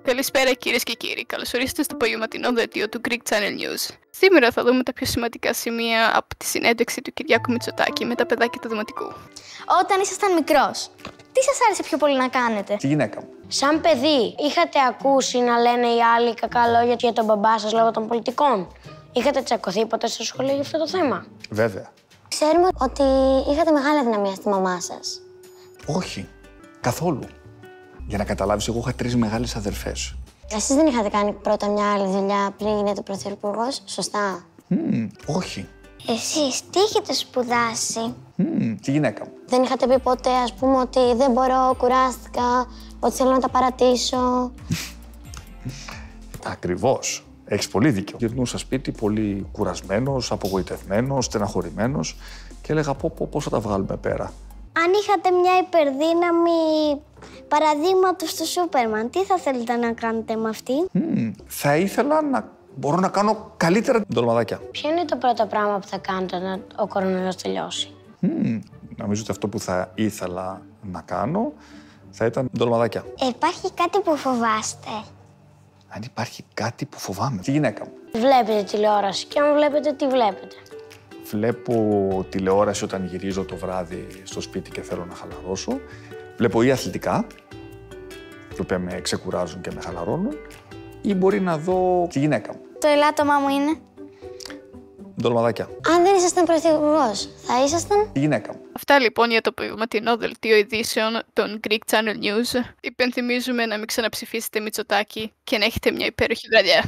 Καλησπέρα κυρίες και κύριοι. Καλώς ορίσατε στο απογευματινό δελτίο του Greek Channel News. Σήμερα θα δούμε τα πιο σημαντικά σημεία από τη συνέντευξη του Κυριάκου Μητσοτάκη με τα παιδάκια του Δημοτικού. Όταν ήσασταν μικρός, τι σας άρεσε πιο πολύ να κάνετε? Τη γυναίκα μου. Σαν παιδί, είχατε ακούσει να λένε οι άλλοι κακά λόγια για τον μπαμπά σας λόγω των πολιτικών? Είχατε τσακωθεί ποτέ στο σχολείο για αυτό το θέμα? Βέβαια. Ξέρουμε ότι είχατε μεγάλη αδυναμία στη μαμά σας. Όχι. Καθόλου. Για να καταλάβεις, εγώ είχα 3 μεγάλες αδερφές. Εσείς δεν είχατε κάνει πρώτα μια άλλη δουλειά πριν γίνετε πρωθυπουργός, σωστά? Όχι. Εσείς τι έχετε σπουδάσει? Τη γυναίκα μου. Δεν είχατε πει ποτέ, ας πούμε, ότι δεν μπορώ, κουράστηκα, ότι θέλω να τα παρατήσω? Ακριβώς. Έχεις πολύ δίκιο. Γυρνούσα σπίτι πολύ κουρασμένος, απογοητευμένος, στεναχωρημένος και έλεγα πώς θα τα βγάλουμε πέρα. Αν είχατε μια υπερδύναμη παραδείγματος του Σούπερμαν, τι θα θέλετε να κάνετε με αυτή? Θα ήθελα να μπορώ να κάνω καλύτερα την ντολμαδάκια. Ποιο είναι το πρώτο πράγμα που θα κάνετε όταν ο κορονοϊός τελειώσει? Νομίζω ότι αυτό που θα ήθελα να κάνω θα ήταν ντολμαδάκια. Υπάρχει κάτι που φοβάστε? Αν υπάρχει κάτι που φοβάμαι. Τη γυναίκα μου. Βλέπετε τηλεόραση και αν βλέπετε, τι βλέπετε? Βλέπω τηλεόραση όταν γυρίζω το βράδυ στο σπίτι και θέλω να χαλαρώσω. Βλέπω ή αθλητικά, τα οποία με ξεκουράζουν και με χαλαρώνουν, ή μπορεί να δω τη γυναίκα μου. Το ελάττωμά μου είναι. Ντολμαδάκια. Αν δεν ήσασταν πρωθυπουργός, θα ήσασταν? Τη γυναίκα μου. Αυτά λοιπόν για το απογευματινό δελτίο ειδήσεων των Greek Channel News. Υπενθυμίζουμε να μην ξαναψηφίσετε Μητσοτάκη και να έχετε μια υπέροχη βραδιά.